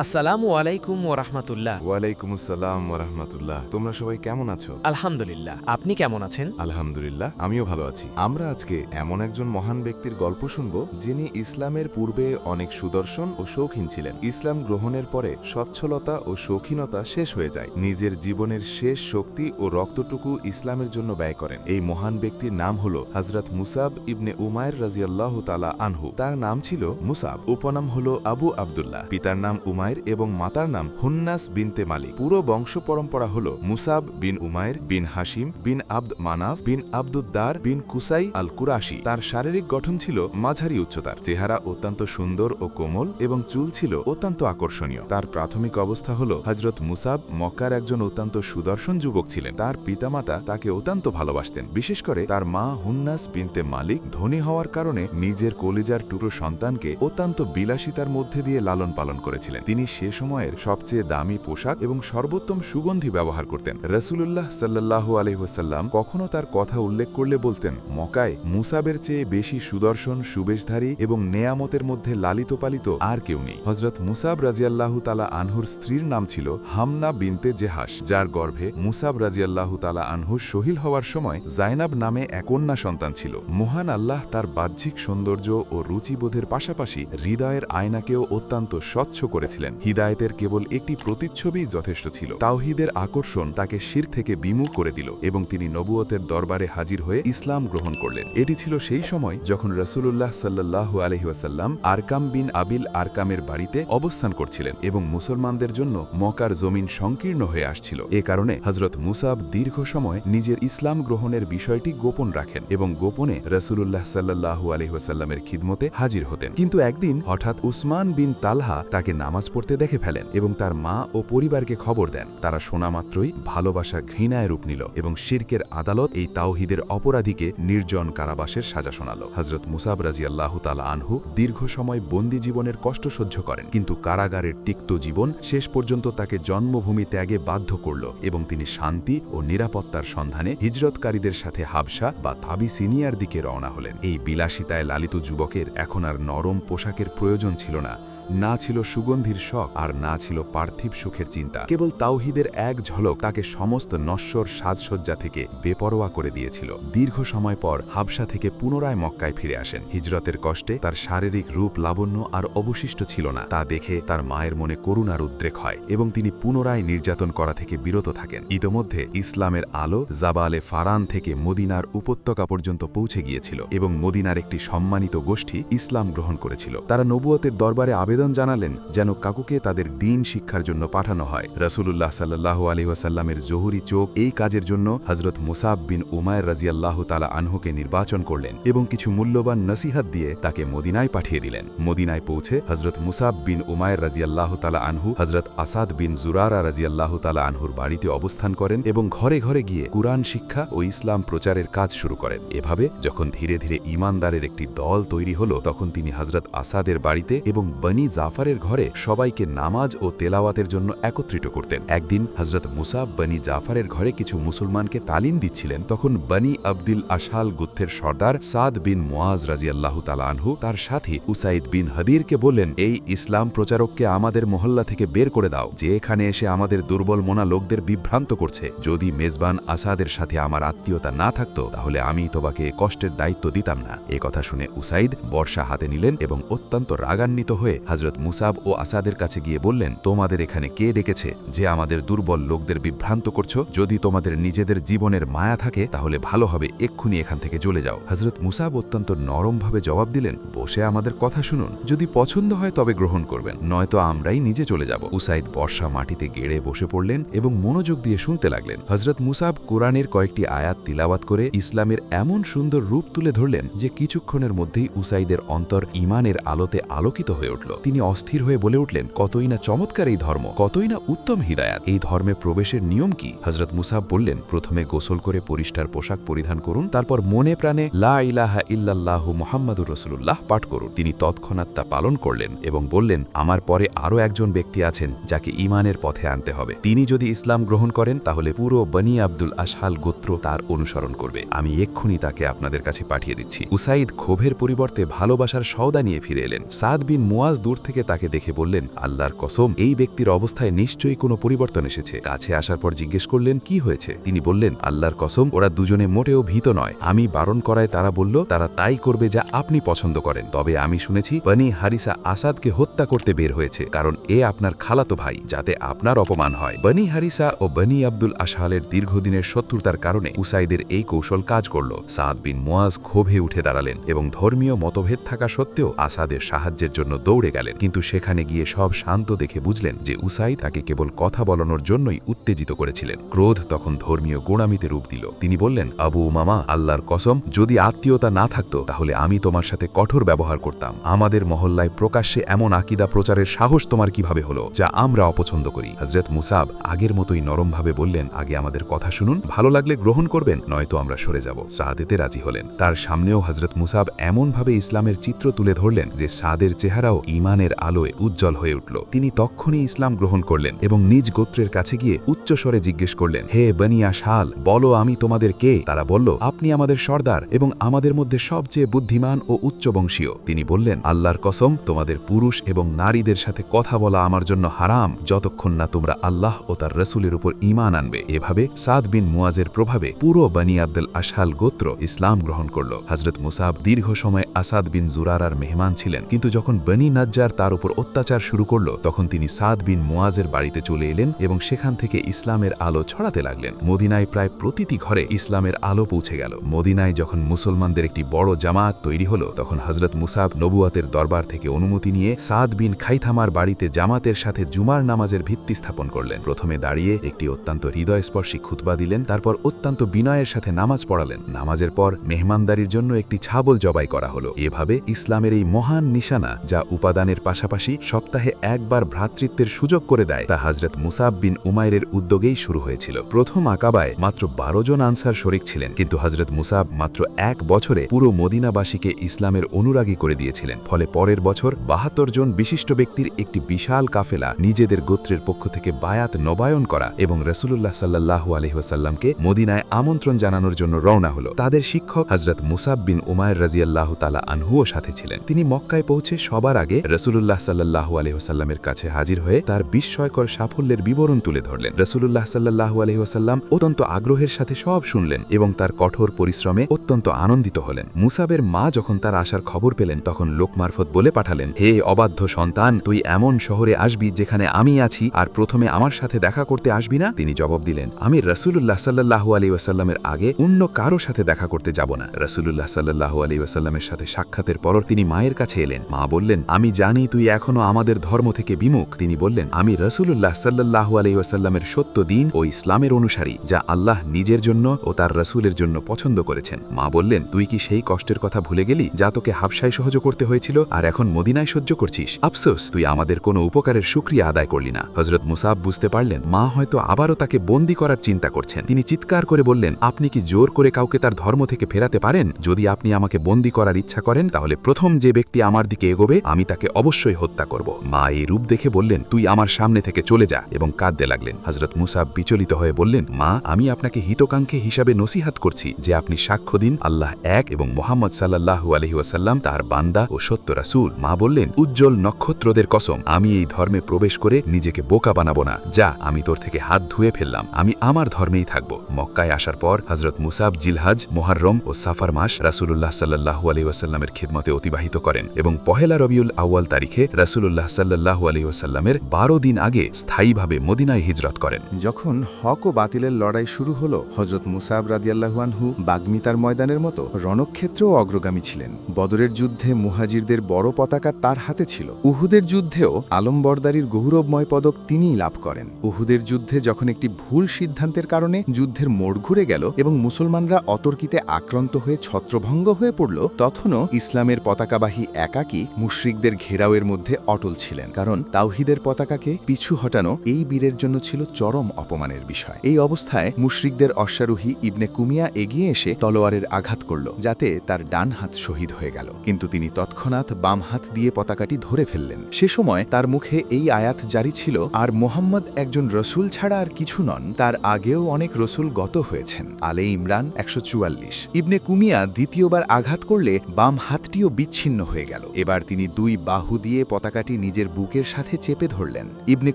আসসালামু আলাইকুম ওরহমতুল্লাহ। ওয়ালাইকুম আসসালাম ওরহমতুল্লাহ। তোমরা সবাই কেমন আছো? আলহামদুলিল্লাহ, আপনি কেমন আছেন? আলহামদুলিল্লাহ, আমিও ভালো আছি। আমরা আজকে এমন একজন মহান ব্যক্তির গল্প শুনব যিনি ইসলামের পূর্বে অনেক সুদর্শন ও শৌখিন ছিলেন। ইসলাম গ্রহণের পরে সচ্ছলতা ও শৌখিনতা শেষ হয়ে যায়। নিজের জীবনের শেষ শক্তি ও রক্তটুকু ইসলামের জন্য ব্যয় করেন। এই মহান ব্যক্তির নাম হল হযরত মুসাব ইবনে উমায়ের রাজিয়াল্লাহু তাআলা আনহু। তার নাম ছিল মুসাব, উপনাম হল আবু আবদুল্লাহ। পিতার নাম উমায়ের এবং মাতার নাম হুন্নাস বিনতে মালিক। পুরো বংশ পরম্পরা হল মুসাব বিন উমায়ের বিন হাসিম বিন আব্দ মানাফ বিন আব্দুদ্দার বিন কুসাই আল কুরাশি। তার শারীরিক গঠন ছিল মাঝারি উচ্চতার, চেহারা অত্যন্ত সুন্দর ও কোমল এবং চুল ছিল অত্যন্ত আকর্ষণীয়। তার প্রাথমিক অবস্থা হল হযরত মুসাব মক্কার একজন অত্যন্ত সুদর্শন যুবক ছিলেন। তার পিতামাতা তাকে অত্যন্ত ভালোবাসতেন। বিশেষ করে তার মা হুন্নাস বিনতে মালিক ধনী হওয়ার কারণে নিজের কলিজার টুকরো সন্তানকে অত্যন্ত বিলাসিতার মধ্যে দিয়ে লালন পালন করেছিলেন। তিনি সে সময়ের সবচেয়ে দামি পোশাক এবং সর্বোত্তম সুগন্ধি ব্যবহার করতেন। রাসূলুল্লাহ সাল্লাল্লাহু আলাইহি ওয়াসাল্লাম কখনো তার কথা উল্লেখ করলে বলতেন, মক্কায় মুসাবের চেয়ে বেশি সুদর্শন, সুবেশধারী এবং নেয়ামতের মধ্যে লালিত পালিত আর কেউ নেই। হযরত মুসাব রাজিয়াল্লাহু তাআলা আনহুর স্ত্রীর নাম ছিল হামনা বিনতে জেহাস, যার গর্ভে মুসাব রাজিয়াল্লাহু তাআলা আনহুর শহীদ হওয়ার সময় জায়নাব নামে এক কন্যা সন্তান ছিল। মহান আল্লাহ তার বাহ্যিক সৌন্দর্য ও রুচিবোধের পাশাপাশি হৃদয়ের আয়নাকেও অত্যন্ত স্বচ্ছ করেছিলেন। হিদায়েতের কেবল একটি প্রতিচ্ছবি যথেষ্ট ছিল। তাওহীদের আকর্ষণ তাকে শিরক থেকে বিমুখ করে দিল এবং তিনি নবুয়তের দরবারে হাজির হয়ে ইসলাম গ্রহণ করলেন। এটি ছিল সেই সময় যখন রাসূলুল্লাহ সাল্লাল্লাহু আলাইহি ওয়াসাল্লাম আরকাম বিন আবিল আরকামের বাড়িতে অবস্থান করছিলেন এবং মুসলমানদের জন্য মক্কার জমিন সংকীর্ণ হয়ে আসছিল। এ কারণে হযরত মুসাব দীর্ঘ সময় নিজের ইসলাম গ্রহণের বিষয়টি গোপন রাখেন এবং গোপনে রাসূলুল্লাহ সাল্লাল্লাহু আলাইহি ওয়াসাল্লামের খিদমতে হাজির হতেন। কিন্তু একদিন হঠাৎ উসমান বিন তালহা তাকে নামাজ পড়তে দেখে ফেলেন এবং তার মা ও পরিবারকে খবর দেন। তারা শোনা মাত্রই ভালোবাসা ঘৃণায় রূপ নিল এবং শিরকের আদালত এই তাওহীদের অপরাধীকে নির্জন কারাবাসের সাজা শোনাল। হযরত মুসাব রাদিয়াল্লাহু তাআলা আনহু দীর্ঘ সময় বন্দী জীবনের কষ্ট সহ্য করেন, কিন্তু কারাগারের তিক্ত জীবন শেষ পর্যন্ত তাকে জন্মভূমি ত্যাগে বাধ্য করল এবং তিনি শান্তি ও নিরাপত্তার সন্ধানে হিজরতকারীদের সাথে হাবশা বা আবিসিনিয়ার দিকে রওনা হলেন। এই বিলাসিতায় লালিত যুবকের এখন আর নরম পোশাকের প্রয়োজন ছিল না, না ছিল সুগন্ধির শখ, আর না ছিল পার্থিব সুখের চিন্তা। কেবল তাওহীদের এক ঝলক তাকে সমস্ত নশ্বর সাজসজ্জা থেকে বেপরোয়া করে দিয়েছিল। দীর্ঘ সময় পর হাবশা থেকে পুনরায় মক্কায় ফিরে আসেন। হিজরতের কষ্টে তার শারীরিক রূপ লাবণ্য আর অবশিষ্ট ছিল না। তা দেখে তার মায়ের মনে করুণার উদ্রেক হয় এবং তিনি পুনরায় নির্যাতন করা থেকে বিরত থাকেন। ইতোমধ্যে ইসলামের আলো জাবালে ফারান থেকে মদিনার উপত্যকা পর্যন্ত পৌঁছে গিয়েছিল এবং মদিনার একটি সম্মানিত গোষ্ঠী ইসলাম গ্রহণ করেছিল। তারা নবুয়তের দরবারে আবেদন জানালেন যেন কাকুকে তাদের দ্বীন শিক্ষার জন্য পাঠানো হয়। রাসূলুল্লাহ সাল্লাল্লাহু আলাইহি ওয়াসাল্লামের জহুরি চোখ এই কাজের জন্য হযরত মুসাব বিন উমায়ের রাদিয়াল্লাহু তাআলা আনহুকে নির্বাচন করলেন এবং কিছু মূল্যবান নসিহত দিয়ে তাকে মদিনায় পাঠিয়ে দিলেন। মদিনায় পৌঁছে হযরত মুসাব বিন উমায়ের রাদিয়াল্লাহু তাআলা আনহু হযরত আসাদ বিন জুরারা রাদিয়াল্লাহু তাআলা আনহুর বাড়িতে অবস্থান করেন এবং ঘরে ঘরে গিয়ে কুরআন শিক্ষা ও ইসলাম প্রচারের কাজ শুরু করেন। এভাবে যখন ধীরে ধীরে ঈমানদারের একটি দল তৈরি হলো, তখন তিনি হযরত আসাদের বাড়িতে এবং বনি জাফরের ঘরে সবাইকে নামাজ ও তেলাওয়াতের জন্য একত্রিত করতেন। একদিন হযরত মুসাব বনি জাফরের ঘরে কিছু মুসলমানকে তালিম দিচ্ছিলেন। তখন বনি আব্দুল আশাল গুত্থের সর্দার সাদ বিন মুআজ রাদিয়াল্লাহু তাআলা আনহু তার সাথী উসাইদ বিন হাদিরকে বললেন, এই ইসলাম প্রচারককে আমাদের মহল্লা থেকে বের করে দাও, যে এখানে এসে আমাদের দুর্বল মনা লোকদের বিভ্রান্ত করছে। যদি মেজবান আসাদের সাথে আমার আত্মীয়তা না থাকতো তাহলে আমি তোমাকে কষ্টের দায়িত্ব দিতাম না। এ কথা শুনে উসাইদ বর্ষা হাতে নিলেন এবং অত্যন্ত রাগান্বিত হয়ে হযরত মুসাব ও আসাদের কাছে গিয়ে বললেন, তোমাদের এখানে কে ডেকেছে যে আমাদের দুর্বল লোকদের বিভ্রান্ত করছো? যদি তোমাদের নিজেদের জীবনের মায়া থাকে তাহলে ভালো হবে এক্ষুনি এখান থেকে চলে যাও। হযরত মুসাব অত্যন্ত নরমভাবে জবাব দিলেন, বসে আমাদের কথা শুনুন, যদি পছন্দ হয় তবে গ্রহণ করবেন, নয়তো আমরাই নিজে চলে যাব। উসাইদ বর্ষা মাটিতে গেড়ে বসে পড়লেন এবং মনোযোগ দিয়ে শুনতে লাগলেন। হযরত মুসাব কোরআনের কয়েকটি আয়াত তিলাওয়াত করে ইসলামের এমন সুন্দর রূপ তুলে ধরলেন যে কিছুক্ষণের মধ্যেই উসাইদের অন্তর ঈমানের আলোতে আলোকিত হয়ে উঠল। তিনি অস্থির হয়ে বলে উঠলেন, কতই না চমৎকার এই ধর্ম, কতই না উত্তম হিদায়াত। এই ধর্মে প্রবেশের নিয়ম কি? হযরত মুসাব বললেন, প্রথমে গোসল করে পরিষ্কার পোশাক পরিধান করুন, তারপর মনে প্রাণে লা ইলাহা ইল্লাল্লাহু মুহাম্মাদুর রাসূলুল্লাহ পাঠ করুন। তিনি তৎক্ষণাৎ তা পালন করলেন এবং বললেন, আমার পরে আরও একজন ব্যক্তি আছেন যাকে ঈমানের পথে আনতে হবে। তিনি যদি ইসলাম গ্রহণ করেন তাহলে পুরো বনি আব্দুল আশহাল গোত্র তার অনুসরণ করবে। আমি এক্ষুনি তাকে আপনাদের কাছে পাঠিয়ে দিচ্ছি। উসাইদ ক্ষোভের পরিবর্তে ভালোবাসার সওদা নিয়ে ফিরে এলেন। সাদ বিন মুআজ দূর দূর থেকে তাকে দেখে বললেন, আল্লাহর কসম, এই ব্যক্তির অবস্থায় নিশ্চয়ই কোনো পরিবর্তন এসেছে। কাছে আসার পর জিজ্ঞেস করলেন, কি হয়েছে? তিনি বললেন, আল্লাহর কসম, ওরা দুজনে মোটেও ভীত নয়। আমি বারণ করায় তারা বলল তারা তাই করবে যা আপনি পছন্দ করেন। তবে আমি শুনেছি বনি হারিসা আসাদকে হত্যা করতে বের হয়েছে, কারণ এ আপনার খালাতো ভাই, যাতে আপনার অপমান হয়। বনি হারিসা ও বনি আব্দুল আশহালের দীর্ঘদিনের শত্রুতার কারণে উসাইদের এই কৌশল কাজ করল। সাদ বিন মুয়াজ ক্ষোভে উঠে দাঁড়ালেন এবং ধর্মীয় মতভেদ থাকা সত্ত্বেও আসাদের সাহায্যের জন্য দৌড়ে গেলেন। কিন্তু সেখানে গিয়ে সব শান্ত দেখে বুঝলেন যে উসাইদ তাকে কেবল কথা বলানোর জন্যই উত্তেজিত করেছিলেন। ক্রোধ তখন ধর্মীয় গোঁড়ামিতে রূপ দিল। তিনি বললেন, আবু উমামা, আল্লাহর কসম, যদি আত্মীয়তা না থাকতো তাহলে আমি তোমার সাথে কঠোর ব্যবহার করতাম। আমাদের মহল্লায় প্রকাশ্যে এমন আকীদা প্রচারের সাহস তোমার কিভাবে হলো, যা আমরা অপছন্দ করি? হযরত মুসাব আগের মতোই নরমভাবে বললেন, আগে আমাদের কথা শুনুন, ভালো লাগলে গ্রহণ করবেন, নয়তো আমরা সরে যাব। শাহাদাতে রাজি হলেন। তার সামনেও হযরত মুসাব এমনভাবে ইসলামের চিত্র তুলে ধরলেন যে সাদের চেহারাও ঈমানের আলোয় উজ্জ্বল হয়ে উঠল। তিনি তক্ষুনি ইসলাম গ্রহণ করলেন এবং নিজ গোত্রের কাছে গিয়ে উচ্চস্বরে জিজ্ঞেস করলেন, হে বনি আশহাল, বলো আমি তোমাদের কে? তারা বলল, আপনি আমাদের সর্দার এবং আমাদের মধ্যে সবচেয়ে বুদ্ধিমান ও উচ্চবংশীয়। তিনি বললেন, আল্লাহর কসম, তোমাদের পুরুষ এবং নারীদের সাথে কথা বলা আমার জন্য হারাম, যতক্ষণ না তোমরা আল্লাহ ও তার রসুলের উপর ঈমান আনবে। এভাবে সাদ বিন মুয়াজের প্রভাবে পুরো বনি আব্দুল আশহাল গোত্র ইসলাম গ্রহণ করল। হযরত মুসাব দীর্ঘ সময় আসাদ বিন জুরারার মেহমান ছিলেন, কিন্তু যখন বনি নাজ্জার তার উপর অত্যাচার শুরু করল তখন তিনি সাদ বিন মুয়াজের বাড়িতে চলে এলেন এবং সেখান থেকে ইসলামের আলো ছড়াতে লাগলেন। মদিনায় প্রায় প্রতিটি ঘরে ইসলামের আলো পৌঁছে গেল। মদিনায় যখন মুসলমানদের একটি বড় জামাত তৈরি হল তখন হযরত মুসাব নবুয়াতের দরবার থেকে অনুমতি নিয়ে সাদ বিন খাইথামার বাড়িতে জামাতের সাথে জুমার নামাজের ভিত্তি স্থাপন করলেন। প্রথমে দাঁড়িয়ে একটি অত্যন্ত হৃদয়স্পর্শী খুতবা দিলেন, তারপর অত্যন্ত বিনয়ের সাথে নামাজ পড়ালেন। নামাজের পর মেহমানদারির জন্য একটি ছাগল জবাই করা হলো। এভাবে ইসলামের এই মহান নিশানা, যা উপাদানের পাশাপাশি সপ্তাহে একবার ভ্রাতৃত্বের সুযোগ করে দেয়, তা হযরত মুসাব বিন উমাইরের উদ্যোগেই শুরু হয়েছিল। প্রথম আকাবায় মাত্র 12 জন আনসার শরিক ছিলেন, কিন্তু হযরত মুসাব মাত্র 1 বছরে পুরো মদিনাবাসীকে ইসলামের অনুরাগী করে দিয়েছিলেন। ফলে পরের বছর 72 জন বিশিষ্ট ব্যক্তির একটি বিশাল কাফেলা নিজেদের গোত্রের পক্ষ থেকে বায়াত নবায়ন করা এবং রাসূলুল্লাহ সাল্লাল্লাহু আলাইহি ওয়াসাল্লামকে মদিনায় আমন্ত্রণ জানানোর জন্য রওনা হলো। তাদের শিক্ষক হযরত মুসাব বিন উমাইর রাদিয়াল্লাহু তাআলা আনহুও সাথে ছিলেন। তিনি মক্কায় পৌঁছে সবার আগে রাসূলুল্লাহ সাল্লাল্লাহু আলাইহি ওয়াসাল্লামের কাছে হাজির হয়ে তার বিস্ময়কর সাফল্যের বিবরণ তুলে ধরলেন। রাসূলুল্লাহ সাল্লাল্লাহু আলাইহি ওয়াসাল্লাম অত্যন্ত আগ্রহের সাথে সব শুনলেন এবং তার কঠোর পরিশ্রমে অত্যন্ত আনন্দিত হলেন। মুসাবের মা যখন তার আসার খবর পেলেন তখন লোক মারফত বলে পাঠালেন, হে অবাধ্য সন্তান, তুই এমন শহরে আসবি যেখানে আমি আছি, আর প্রথমে আমার সাথে দেখা করতে আসবি না? তিনি জবাব দিলেন, আমি রাসূলুল্লাহ সাল্লাল্লাহু আলাইহি ওয়াসাল্লামের আগে অন্য কারো সাথে দেখা করতে যাব না। রাসূলুল্লাহ সাল্লাল্লাহু আলাইহি ওয়াসাল্লামের সাথে সাক্ষাতের পর তিনি মায়ের কাছে এলেন। মা বললেন, আমি জানি তুই এখনো আমাদের ধর্ম থেকে বিমুখ। তিনি বললেন, আমি রাসূলুল্লাহ সাল্লাল্লাহু আলাইহি ওয়াসাল্লামের সত্য দ্বীন ও ইসলামের অনুসারী, যা আল্লাহ নিজের জন্য ও তার রাসূলের জন্য পছন্দ করেছেন। মা বললেন, তুই কি সেই কষ্টের কথা ভুলে গেলি যা তোকে হাবশায় সহ্য করতে হয়েছিল, আর এখন মদিনায় সহ্য করছিস? আফসোস, তুই আমাদের কোনো উপকারের শুকরিয়া আদায় করলি না। হযরত মুসাব বুঝতে পারলেন মা হয়তো আবারও তাকে বন্দী করার চিন্তা করছেন। তিনি চিৎকার করে বললেন, আপনি কি জোর করে কাউকে তার ধর্ম থেকে ফেরাতে পারেন? যদি আপনি আমাকে বন্দী করার ইচ্ছা করেন তাহলে প্রথম যে ব্যক্তি আমার দিকে এগোবে আমি তাকে অবশ্যই হত্যা করব। মা এই রূপ দেখে বললেন, তুই আমার সামনে থেকে চলে যা, এবং কাঁদতে লাগলেন। হযরত মুসাব বিচলিত হয়ে বললেন, মা, আমি আপনাকে হিতকাঙ্ক্ষী হিসাবে নসিহাত করছি যে আপনি সাক্ষ্য দিন আল্লাহ এক এবং মুহাম্মদ সাল্লাল্লাহু আলাইহি ওয়াসাল্লাম তার বান্দা ও সত্য রাসূল। মা বললেন, উজ্জ্বল নক্ষত্রদের কসম, আমি এই ধর্মে প্রবেশ করে নিজেকে বোকা বানাবো না। যা, আমি তোর থেকে হাত ধুয়ে ফেললাম, আমি আমার ধর্মেই থাকব। মক্কায় আসার পর হযরত মুসাব জিলহাজ, মুহররম ও সাফার মাস রাসূলুল্লাহ সাল্লাল্লাহু আলাইহি ওয়াসাল্লামের খিদমতে অতিবাহিত করেন এবং পহেলা রবিউল আউয়াল তারিখে রাসূলুল্লাহ সাল্লাল্লাহু আলাইহি ওয়াসাল্লামের 12 দিন আগে স্থায়ীভাবে মদিনায় হিজরত করেন। যখন হক ও বাতিলের লড়াই শুরু হলো, হযরত মুসাব রাদিয়াল্লাহু আনহু বাগমিতার ময়দানের মতো রণক্ষেত্রেও অগ্রগামী ছিলেন। বদরের যুদ্ধে মুহাজিরদের বড় পতাকা তার হাতে ছিল। উহুদের যুদ্ধেও আলমবরদারির গৌরবময় পদক তিনিই লাভ করেন। উহুদের যুদ্ধে যখন একটি ভুল সিদ্ধান্তের কারণে যুদ্ধের মোড় ঘুরে গেল এবং মুসলমানরা অতর্কিতে আক্রান্ত হয়ে ছত্রভঙ্গ হয়ে পড়ল, তখনও ইসলামের পতাকাবাহী একাকী মুশরিকদের ঘেরাওয়ের মধ্যে অটল ছিলেন, কারণ তাওহীদের পতাকাকে পিছু হটানো এই বীরের জন্য ছিল চরম অপমানের বিষয়। এই অবস্থায় মুশরিকদের অশ্বারোহী ইবনে কুমিয়া এগিয়ে এসে তলোয়ারের আঘাত করল, যাতে তার ডান হাত শহীদ হয়ে গেল, কিন্তু তিনি তৎক্ষণাৎ বাম হাত দিয়ে পতাকাটি ধরে ফেললেন। সে সময় তার মুখে এই আয়াত জারি ছিল, আর মোহাম্মদ একজন রসুল ছাড়া আর কিছু নন, তার আগেও অনেক রসুল গত হয়েছেন। আলে ইমরান 144। ইবনে কুমিয়া দ্বিতীয়বার আঘাত করলে বাম হাতটিও বিচ্ছিন্ন হয়ে গেল। এবার তিনি দুই বাহু বাহু দিয়ে পতাকাটি নিজের বুকের সাথে চেপে ধরলেন। ইবনে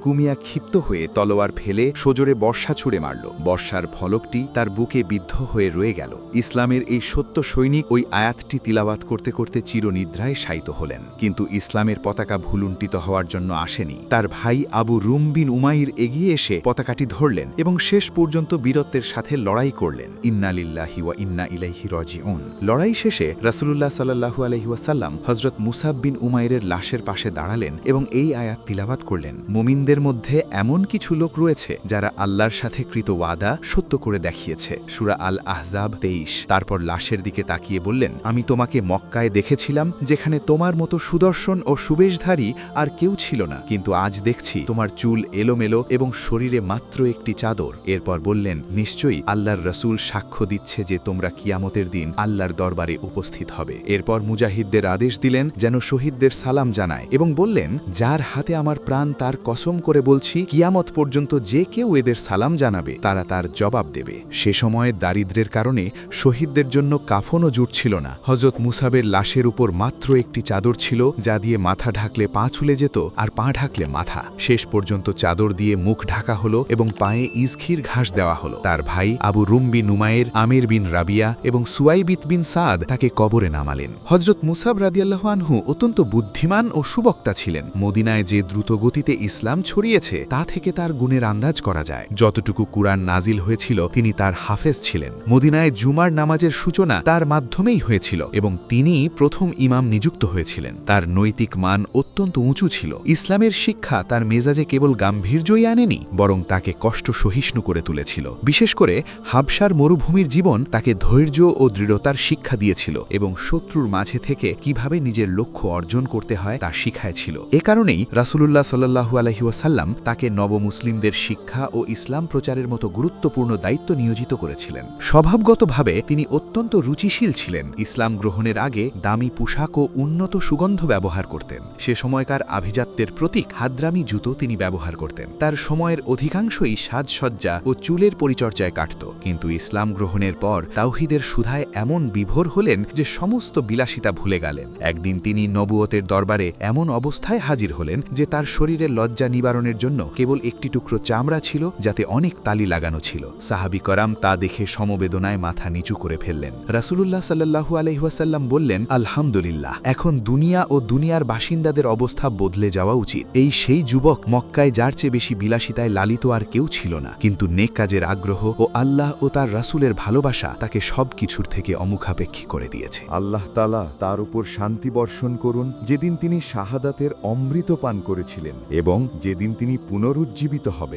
কুমিয়া ক্ষিপ্ত হয়ে তলোয়ার ফেলে সজোরে বর্ষা ছুড়ে মারল। বর্ষার ফলকটি তার বুকে বিদ্ধ হয়ে রয়ে গেল। ইসলামের এই সত্য সৈনিক ওই আয়াতটি তিলাওয়াত করতে করতে চিরনিদ্রায় শায়িত হলেন। কিন্তু ইসলামের পতাকা ভুলুণ্ঠিত হওয়ার জন্য আসেনি। তার ভাই আবু রুম বিন উমাইর এগিয়ে এসে পতাকাটি ধরলেন এবং শেষ পর্যন্ত বীরত্বের সাথে লড়াই করলেন। ইন্না লিল্লাহি ওয়া ইন্না ইলাইহি রাজিউন। লড়াই শেষে রাসূলুল্লাহ সাল্লাল্লাহু আলাইহি ওয়াসাল্লাম হযরত মুসাব বিন উমাইরের লাশের পাশে দাঁড়ালেন এবং এই আয়াত তিলাওয়াত করলেন। মুমিনদের মধ্যে এমন কিছু লোক রয়েছে যারা আল্লাহর সাথে কৃত ওয়াদা সত্য করে দেখিয়েছে। সূরা আল আহজাব 23। তারপর লাশের দিকে তাকিয়ে বললেন, আমি তোমাকে মক্কায় দেখেছিলাম যেখানে তোমার মতো সুদর্শন ও সুবেশধারী আর কেউ ছিল না, কিন্তু আজ দেখছি তোমার চুল এলোমেলো এবং শরীরে মাত্র একটি চাদর। এরপর বললেন, নিশ্চয়ই আল্লাহর রসুল সাক্ষ্য দিচ্ছে যে তোমরা কিয়ামতের দিন আল্লাহর দরবারে উপস্থিত হবে। এরপর মুজাহিদদের আদেশ দিলেন যেন শহীদদের সালাম জানায় এবং বললেন, যার হাতে আমার প্রাণ তার কসম করে বলছি, কিয়ামত পর্যন্ত যে কেউ এদের সালাম জানাবে তারা তার জবাব দেবে। সে সময়ে দারিদ্র্যের কারণে শহীদদের জন্য কাফনও জুটছিল না। হযরত মুসাবের লাশের উপর মাত্র একটি চাদর ছিল, যা দিয়ে মাথা ঢাকলে পা ছুলে যেত আর পা ঢাকলে মাথা। শেষ পর্যন্ত চাদর দিয়ে মুখ ঢাকা হলো এবং পায়ে ইজখির ঘাস দেওয়া হলো। তার ভাই আবু রুম বিন উমায়ের, আমির বিন রাবিয়া এবং সুয়াইবিত বিন সাদ তাকে কবরে নামালেন। হযরত মুসাব রাদিয়াল্লাহু আনহু অত্যন্ত বুদ্ধিমান ও সুবক্তা ছিলেন। মদিনায় যে দ্রুতগতিতে ইসলাম ছড়িয়েছে তা থেকে তার গুণের আন্দাজ করা যায়। যতটুকু কুরআন নাজিল হয়েছিল তিনি তার হাফেজ ছিলেন। মদিনায় জুমার নামাজের সূচনা তার মাধ্যমেই হয়েছিল এবং তিনি প্রথম ইমাম নিযুক্ত হয়েছিলেন। তার নৈতিক মান অত্যন্ত উঁচু ছিল। ইসলামের শিক্ষা তার মেজাজে কেবল গাম্ভীর্যই আনেনি, বরং তাকে কষ্ট সহিষ্ণু করে তুলেছিল। বিশেষ করে হাবশার মরুভূমির জীবন তাকে ধৈর্য ও দৃঢ়তার শিক্ষা দিয়েছিল এবং শত্রুর মাঝে থেকে কিভাবে নিজের লক্ষ্য অর্জন করতে হয় তা শিখাইছিল। এ কারণেই রাসূলুল্লাহ সাল্লাল্লাহু আলাইহি ওয়াসাল্লাম তাকে নবমুসলিমদের শিক্ষা ও ইসলাম প্রচারের মতো গুরুত্বপূর্ণ দায়িত্ব নিয়োজিত করেছিলেন। স্বভাবগতভাবে তিনি অত্যন্ত রুচিশীল ছিলেন। ইসলাম গ্রহণের আগে দামি পোশাক ও উন্নত সুগন্ধ ব্যবহার করতেন। সে সময়কার আভিজাত্যের প্রতীক হাদরামি জুতো তিনি ব্যবহার করতেন। তার সময়ের অধিকাংশই সাজসজ্জা ও চুলের পরিচর্যায় কাটত। কিন্তু ইসলাম গ্রহণের পর তাওহীদের সুধায় এমন বিভোর হলেন যে সমস্ত বিলাসিতা ভুলে গেলেন। একদিন তিনি নবুয়তের দরবারে এমন অবস্থায় হাজির হলেন যে তার শরীরের লজ্জা নিবারণের জন্য কেবল একটি টুকরো চামড়া ছিল, যাতে অনেক তালি লাগানো ছিল। সাহাবী করম তা দেখে সমবেদনায় মাথা নিচু করে ফেললেন। রাসূলুল্লাহ সাল্লাল্লাহু আলাইহি ওয়াসাল্লাম বললেন, আলহামদুলিল্লাহ, এখন দুনিয়া ও দুনিয়ার বাসিন্দাদের অবস্থা বদলে যাওয়া উচিত। এই সেই যুবক মক্কায় যার চেয়ে বেশি বিলাসিতায় লালিত আর কেউ ছিল না, কিন্তু নেক কাজের আগ্রহ ও আল্লাহ ও তার রাসূলের ভালোবাসা তাকে সব কিছুর থেকে অমুখাপেক্ষী করে দিয়েছে। আল্লাহ তাআলা তার উপর শান্তি বর্ষণ করুন, যেদিন তিনি শাহাদাতের অমৃত পান করেছিলেন এবং যেদিন তিনি পুনরুজ্জীবিত হবেন।